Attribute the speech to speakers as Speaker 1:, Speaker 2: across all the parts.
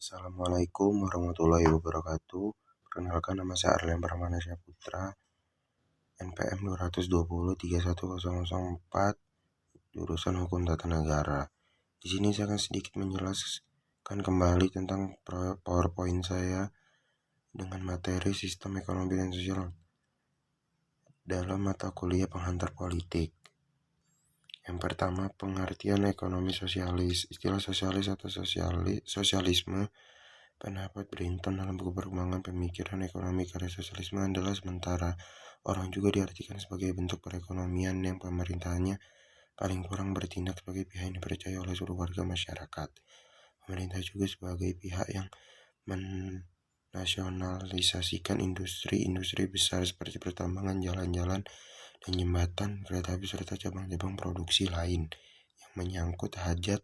Speaker 1: Assalamualaikum warahmatullahi wabarakatuh. Perkenalkan, nama saya Arlian Pramana Putra, NPM 220310004, jurusan Hukum Tata Negara. Di sini saya akan sedikit menjelaskan kembali tentang PowerPoint saya dengan materi Sistem Ekonomi dan Sosial dalam mata kuliah Penghantar Politik. Yang pertama, pengertian ekonomi sosialis. Istilah sosialis atau sosialisme pendapat Brinton dalam buku Perkembangan Pemikiran Ekonomi karya sosialisme adalah sementara orang juga diartikan sebagai bentuk perekonomian yang pemerintahannya paling kurang bertindak sebagai pihak yang dipercaya oleh seluruh warga masyarakat. Pemerintah juga sebagai pihak yang menasionalisasikan industri-industri besar seperti pertambangan, jalan-jalan, dan jembatan, kereta api, serta cabang-cabang produksi lain yang menyangkut hajat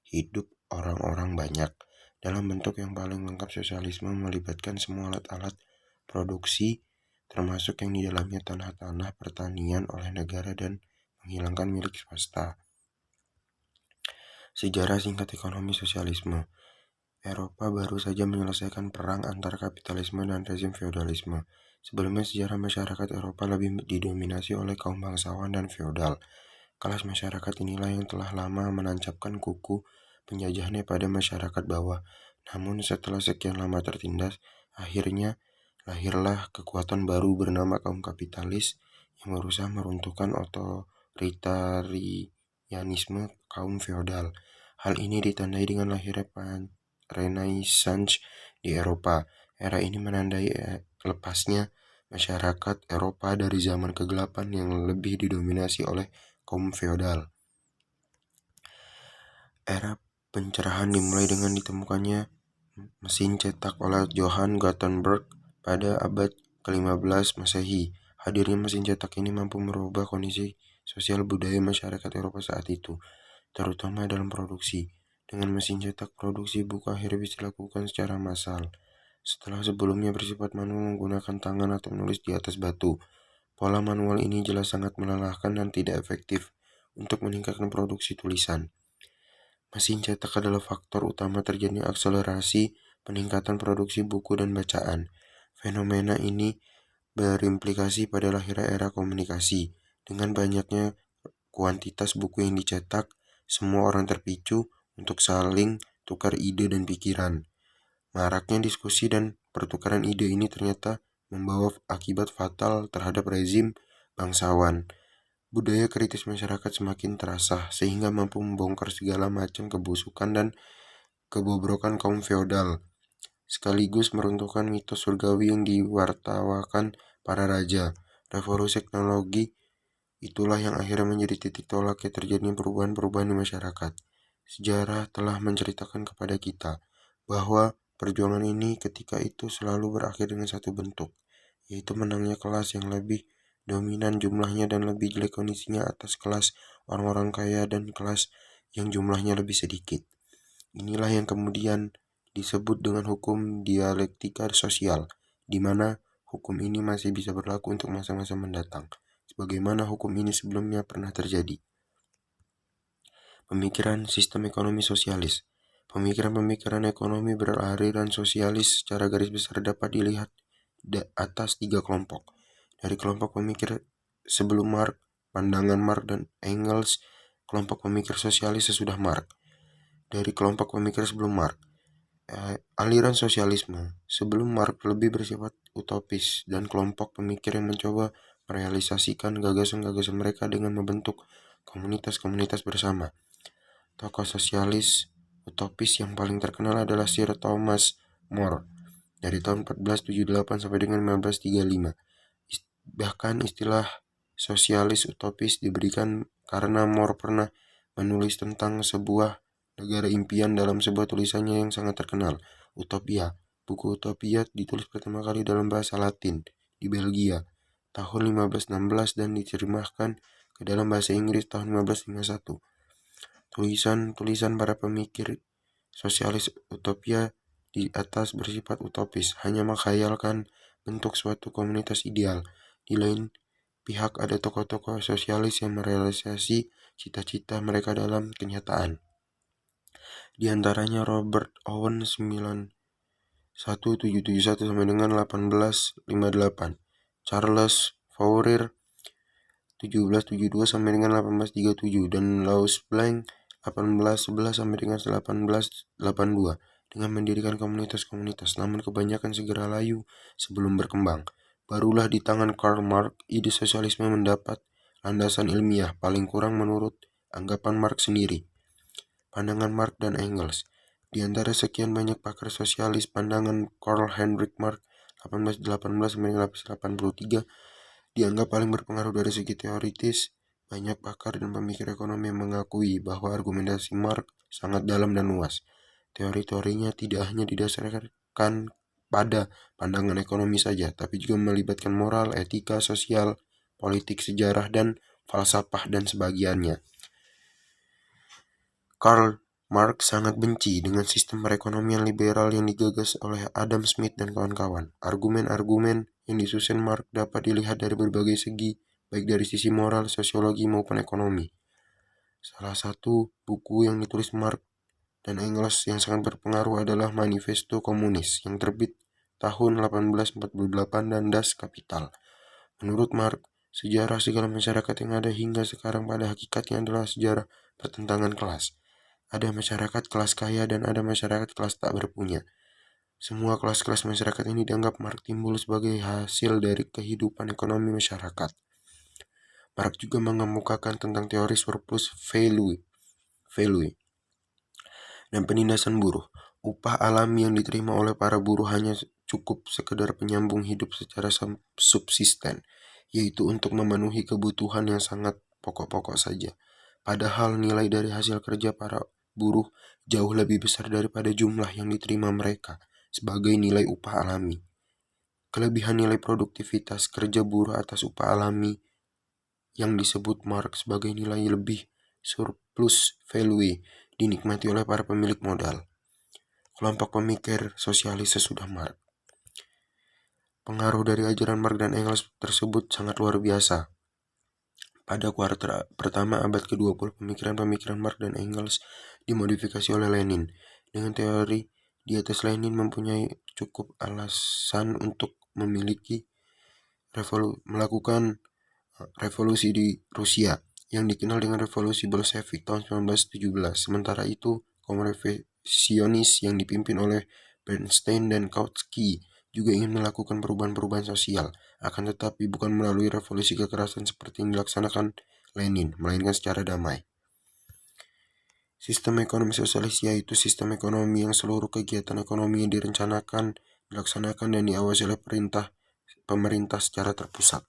Speaker 1: hidup orang-orang banyak. Dalam bentuk yang paling lengkap, sosialisme melibatkan semua alat-alat produksi, termasuk yang di dalamnya tanah-tanah pertanian oleh negara dan menghilangkan milik swasta. Sejarah singkat ekonomi sosialisme. Eropa baru saja menyelesaikan perang antara kapitalisme dan rezim feodalisme. Sebelumnya, sejarah masyarakat Eropa lebih didominasi oleh kaum bangsawan dan feodal. Kelas masyarakat inilah yang telah lama menancapkan kuku penjajahannya pada masyarakat bawah. Namun setelah sekian lama tertindas, akhirnya lahirlah kekuatan baru bernama kaum kapitalis yang berusaha meruntuhkan otoritarianisme kaum feodal. Hal ini ditandai dengan lahirnya Renaissance di Eropa. Era ini menandai lepasnya masyarakat Eropa dari zaman kegelapan yang lebih didominasi oleh kaum feodal. Era pencerahan dimulai dengan ditemukannya mesin cetak oleh Johann Gutenberg pada abad ke-15 Masehi. Hadirnya mesin cetak ini mampu merubah kondisi sosial budaya masyarakat Eropa saat itu, terutama dalam produksi. Dengan mesin cetak, produksi buku akhirnya bisa dilakukan secara massal. Setelah sebelumnya bersifat manual menggunakan tangan atau menulis di atas batu, pola manual ini jelas sangat melelahkan dan tidak efektif untuk meningkatkan produksi tulisan. Mesin cetak adalah faktor utama terjadinya akselerasi peningkatan produksi buku dan bacaan. Fenomena ini berimplikasi pada lahirnya era komunikasi. Dengan banyaknya kuantitas buku yang dicetak, semua orang terpicu untuk saling tukar ide dan pikiran. Maraknya diskusi dan pertukaran ide ini ternyata membawa akibat fatal terhadap rezim bangsawan. Budaya kritis masyarakat semakin terasa sehingga mampu membongkar segala macam kebusukan dan kebobrokan kaum feodal, sekaligus meruntuhkan mitos surgawi yang diwartawakan para raja. Revolusi teknologi itulah yang akhirnya menjadi titik tolak yang terjadinya perubahan-perubahan di masyarakat. Sejarah telah menceritakan kepada kita bahwa perjuangan ini ketika itu selalu berakhir dengan satu bentuk, yaitu menangnya kelas yang lebih dominan jumlahnya dan lebih jelek kondisinya atas kelas orang-orang kaya dan kelas yang jumlahnya lebih sedikit. Inilah yang kemudian disebut dengan hukum dialektika sosial, di mana hukum ini masih bisa berlaku untuk masa-masa mendatang, sebagaimana hukum ini sebelumnya pernah terjadi. Pemikiran sistem ekonomi sosialis. Pemikiran-pemikiran ekonomi beraliran sosialis secara garis besar dapat dilihat atas 3 kelompok. Dari kelompok pemikir sebelum Marx, pandangan Marx dan Engels, kelompok pemikir sosialis sesudah Marx. Dari kelompok pemikir sebelum Marx, aliran sosialisme sebelum Marx lebih bersifat utopis dan kelompok pemikir yang mencoba merealisasikan gagasan-gagasan mereka dengan membentuk komunitas-komunitas bersama. Tokoh sosialis utopis yang paling terkenal adalah Sir Thomas More dari tahun 1478 sampai dengan 1535. Bahkan istilah sosialis utopis diberikan karena More pernah menulis tentang sebuah negara impian dalam sebuah tulisannya yang sangat terkenal, Utopia. Buku Utopia ditulis pertama kali dalam bahasa Latin di Belgia tahun 1516 dan diterjemahkan ke dalam bahasa Inggris tahun 1551. Tulisan-tulisan para pemikir sosialis utopia di atas bersifat utopis, hanya menghayalkan bentuk suatu komunitas ideal. Di lain pihak ada tokoh-tokoh sosialis yang merealisasi cita-cita mereka dalam kenyataan. Di antaranya Robert Owen 1771 sampai dengan 1858, Charles Fourier 1772 sampai dengan 1837, dan Louis Blanc 1811 sampai dengan 1882 dengan mendirikan komunitas-komunitas, namun kebanyakan segera layu sebelum berkembang. Barulah di tangan Karl Marx ide sosialisme mendapat landasan ilmiah, paling kurang menurut anggapan Marx sendiri. Pandangan Marx dan Engels. Di antara sekian banyak pakar sosialis, pandangan Karl Heinrich Marx 1818 sampai 1883 dianggap paling berpengaruh dari segi teoritis. Banyak pakar dan pemikir ekonomi yang mengakui bahwa argumentasi Marx sangat dalam dan luas. Teori-teorinya tidak hanya didasarkan pada pandangan ekonomi saja, tapi juga melibatkan moral, etika, sosial, politik, sejarah, dan falsafah dan sebagiannya. Karl Marx sangat benci dengan sistem perekonomian liberal yang digagas oleh Adam Smith dan kawan-kawan. Argumen-argumen yang disusun Marx dapat dilihat dari berbagai segi, baik dari sisi moral, sosiologi, maupun ekonomi. Salah satu buku yang ditulis Marx dan Engels yang sangat berpengaruh adalah Manifesto Komunis yang terbit tahun 1848 dan Das Kapital. Menurut Marx, sejarah segala masyarakat yang ada hingga sekarang pada hakikatnya adalah sejarah pertentangan kelas. Ada masyarakat kelas kaya dan ada masyarakat kelas tak berpunya. Semua kelas-kelas masyarakat ini dianggap Marx timbul sebagai hasil dari kehidupan ekonomi masyarakat. Marx juga mengemukakan tentang teori surplus value dan penindasan buruh. Upah alami yang diterima oleh para buruh hanya cukup sekedar penyambung hidup secara subsisten, yaitu untuk memenuhi kebutuhan yang sangat pokok-pokok saja. Padahal nilai dari hasil kerja para buruh jauh lebih besar daripada jumlah yang diterima mereka sebagai nilai upah alami. Kelebihan nilai produktivitas kerja buruh atas upah alami yang disebut Marx sebagai nilai lebih surplus value dinikmati oleh para pemilik modal. Kelompok pemikir sosialis sesudah Marx. Pengaruh dari ajaran Marx dan Engels tersebut sangat luar biasa. Pada kuarter pertama abad ke-20, pemikiran-pemikiran Marx dan Engels dimodifikasi oleh Lenin. Dengan teori di atas, Lenin mempunyai cukup alasan untuk melakukan revolusi di Rusia yang dikenal dengan revolusi Bolshevik tahun 1917. Sementara itu, kaum revisionis yang dipimpin oleh Bernstein dan Kautsky juga ingin melakukan perubahan-perubahan sosial, akan tetapi bukan melalui revolusi kekerasan seperti yang dilaksanakan Lenin, melainkan secara damai. Sistem ekonomi sosialis yaitu sistem ekonomi yang seluruh kegiatan ekonomi yang dilaksanakan dan diawasi oleh pemerintah secara terpusat.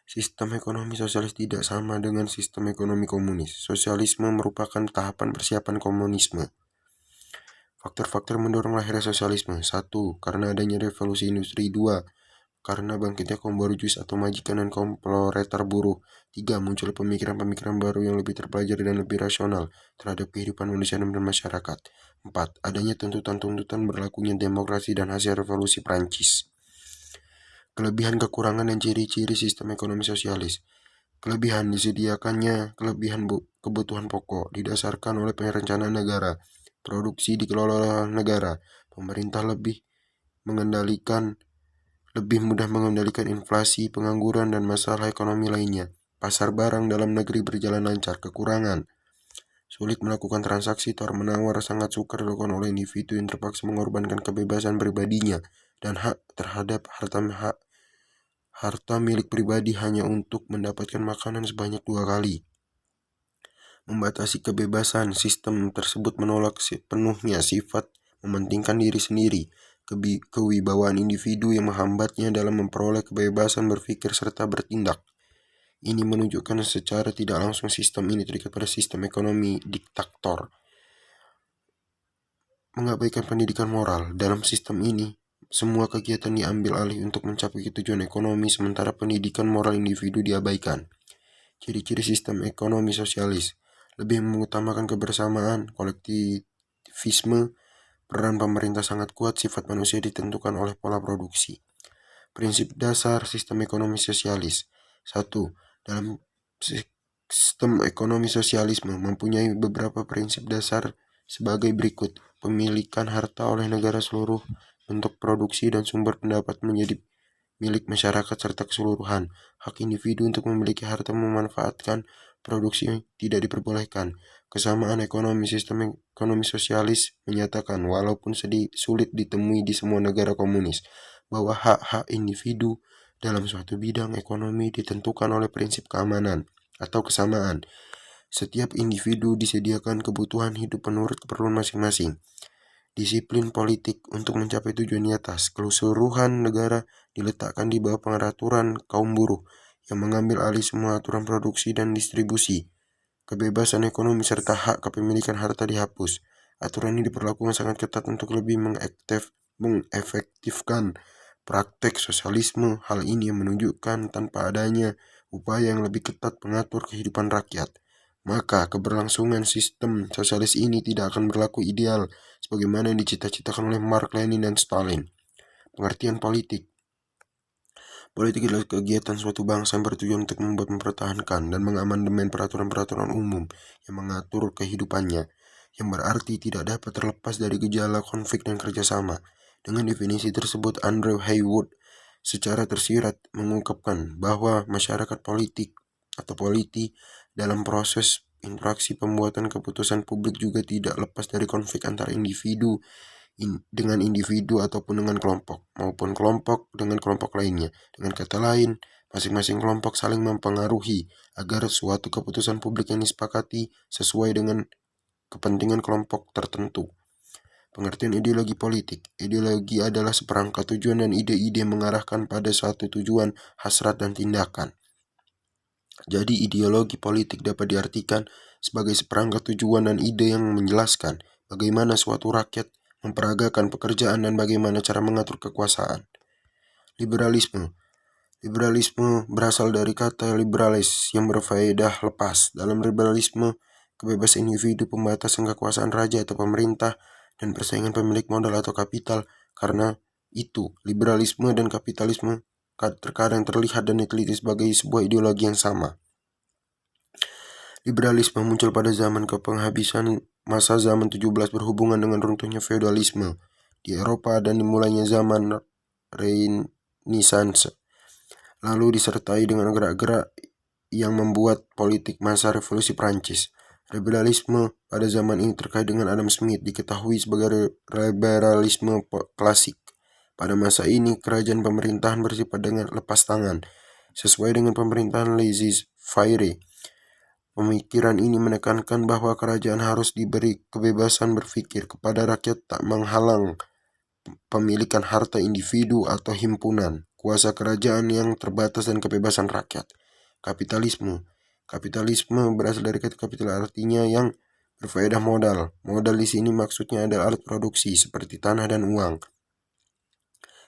Speaker 1: Sistem ekonomi sosialis tidak sama dengan sistem ekonomi komunis. Sosialisme merupakan tahapan persiapan komunisme. Faktor-faktor mendorong lahirnya sosialisme. 1. Karena adanya revolusi industri. 2. Karena bangkitnya kaum borjuis atau majikan dan kaum proletar buruh. 3. Muncul pemikiran-pemikiran baru yang lebih terpelajari dan lebih rasional terhadap kehidupan manusia dan masyarakat. 4. Adanya tuntutan-tuntutan berlakunya demokrasi dan hasil revolusi Prancis. Kelebihan, kekurangan, dan ciri-ciri sistem ekonomi sosialis. Kelebihan, disediakannya kebutuhan pokok didasarkan oleh perencanaan negara. Produksi dikelola oleh negara. Pemerintah lebih mudah mengendalikan inflasi, pengangguran, dan masalah ekonomi lainnya. Pasar barang dalam negeri berjalan lancar. Kekurangan, sulit melakukan transaksi tawar-menawar, sangat sukar dilakukan oleh individu yang terpaksa mengorbankan kebebasan pribadinya dan hak terhadap harta milik pribadi hanya untuk mendapatkan makanan sebanyak 2 kali. Membatasi kebebasan, sistem tersebut menolak sepenuhnya sifat mementingkan diri sendiri, kewibawaan individu yang menghambatnya dalam memperoleh kebebasan berpikir serta bertindak. Ini menunjukkan secara tidak langsung sistem ini terikat pada sistem ekonomi diktator. Mengabaikan pendidikan moral. Dalam sistem ini, semua kegiatan diambil alih untuk mencapai tujuan ekonomi, sementara pendidikan moral individu diabaikan. Ciri-ciri sistem ekonomi sosialis. Lebih mengutamakan kebersamaan, kolektivisme, peran pemerintah sangat kuat, sifat manusia ditentukan oleh pola produksi. Prinsip dasar sistem ekonomi sosialis. 1. Dalam sistem ekonomi sosialisme mempunyai beberapa prinsip dasar sebagai berikut. Pemilikan harta oleh negara seluruh bentuk produksi dan sumber pendapat menjadi milik masyarakat serta keseluruhan. Hak individu untuk memiliki harta memanfaatkan produksi tidak diperbolehkan. Kesamaan ekonomi. Sistem ekonomi sosialis menyatakan, walaupun sulit ditemui di semua negara komunis, bahwa hak-hak individu dalam suatu bidang ekonomi ditentukan oleh prinsip keamanan atau kesamaan. Setiap individu disediakan kebutuhan hidup menurut keperluan masing-masing. Disiplin politik untuk mencapai tujuan di atas. Keseluruhan negara diletakkan di bawah pengaturan kaum buruh yang mengambil alih semua aturan produksi dan distribusi. Kebebasan ekonomi serta hak kepemilikan harta dihapus. Aturan ini diperlakukan sangat ketat untuk lebih mengefektifkan praktek sosialisme. Hal ini menunjukkan tanpa adanya upaya yang lebih ketat mengatur kehidupan rakyat, maka keberlangsungan sistem sosialis ini tidak akan berlaku ideal sebagaimana yang dicita-citakan oleh Mark, Lenin, dan Stalin. Pengertian politik. Politik adalah kegiatan suatu bangsa yang bertujuan untuk membuat, mempertahankan, dan mengamandemen peraturan-peraturan umum yang mengatur kehidupannya, yang berarti tidak dapat terlepas dari gejala konflik dan kerjasama. Dengan definisi tersebut, Andrew Haywood secara tersirat mengungkapkan bahwa masyarakat politik atau politi dalam proses interaksi pembuatan keputusan publik juga tidak lepas dari konflik antara individu dengan individu ataupun dengan kelompok, maupun kelompok dengan kelompok lainnya. Dengan kata lain, masing-masing kelompok saling mempengaruhi agar suatu keputusan publik yang disepakati sesuai dengan kepentingan kelompok tertentu. Pengertian ideologi politik. Ideologi adalah seperangkat tujuan dan ide-ide yang mengarahkan pada suatu tujuan, hasrat, dan tindakan. Jadi ideologi politik dapat diartikan sebagai seperangkat tujuan dan ide yang menjelaskan bagaimana suatu rakyat memperagakan pekerjaan dan bagaimana cara mengatur kekuasaan. Liberalisme. Liberalisme berasal dari kata liberalis yang berfaedah lepas. Dalam liberalisme, kebebasan individu, pembatasan kekuasaan raja atau pemerintah, dan persaingan pemilik modal atau kapital. Karena itu, liberalisme dan kapitalisme terkadang terlihat dan diteliti sebagai sebuah ideologi yang sama. Liberalisme muncul pada zaman kepenghabisan masa zaman 17 berhubungan dengan runtuhnya feodalisme di Eropa dan dimulainya zaman Renaissance, lalu disertai dengan gerak-gerak yang membuat politik masa revolusi Prancis. Liberalisme pada zaman ini terkait dengan Adam Smith, diketahui sebagai liberalisme klasik. Pada masa ini, kerajaan pemerintahan bersifat dengan lepas tangan, sesuai dengan pemerintahan laissez-faire. Pemikiran ini menekankan bahwa kerajaan harus diberi kebebasan berpikir kepada rakyat, tak menghalang pemilikan harta individu atau himpunan, kuasa kerajaan yang terbatas, dan kebebasan rakyat. Kapitalisme. Kapitalisme berasal dari kata kapital, artinya yang berfaedah modal. Modal di sini maksudnya adalah alat produksi seperti tanah dan uang.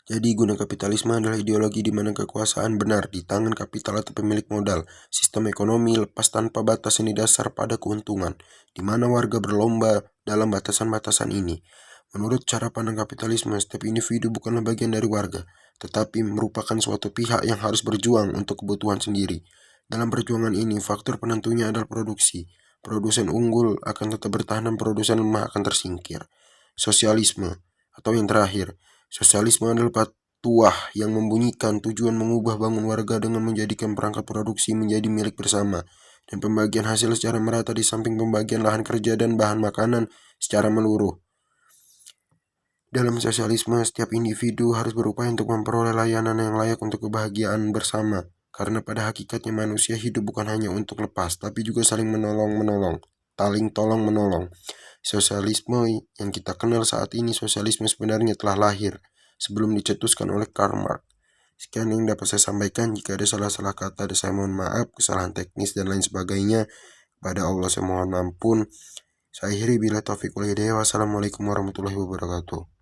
Speaker 1: Jadi guna kapitalisme adalah ideologi di mana kekuasaan benar di tangan kapital atau pemilik modal. Sistem ekonomi lepas tanpa batas yang didasar pada keuntungan, di mana warga berlomba dalam batasan-batasan ini. Menurut cara pandang kapitalisme, setiap individu bukanlah bagian dari warga, tetapi merupakan suatu pihak yang harus berjuang untuk kebutuhan sendiri. Dalam perjuangan ini, faktor penentunya adalah produksi. Produsen unggul akan tetap bertahan dan produsen lemah akan tersingkir. Sosialisme, atau yang terakhir, sosialisme adalah patuah yang membunyikan tujuan mengubah bangun warga dengan menjadikan perangkat produksi menjadi milik bersama, dan pembagian hasil secara merata di samping pembagian lahan kerja dan bahan makanan secara meluruh. Dalam sosialisme, setiap individu harus berupaya untuk memperoleh layanan yang layak untuk kebahagiaan bersama, karena pada hakikatnya manusia hidup bukan hanya untuk lepas, tapi juga saling saling tolong-menolong. Sosialisme yang kita kenal saat ini, sosialisme sebenarnya telah lahir sebelum dicetuskan oleh Karl Marx. Sekian yang dapat saya sampaikan. Jika ada salah-salah kata, saya mohon maaf, kesalahan teknis dan lain sebagainya. Kepada Allah saya mohon ampun. Saya akhiri bila taufiq wal hidayah. Wassalamualaikum warahmatullahi wabarakatuh.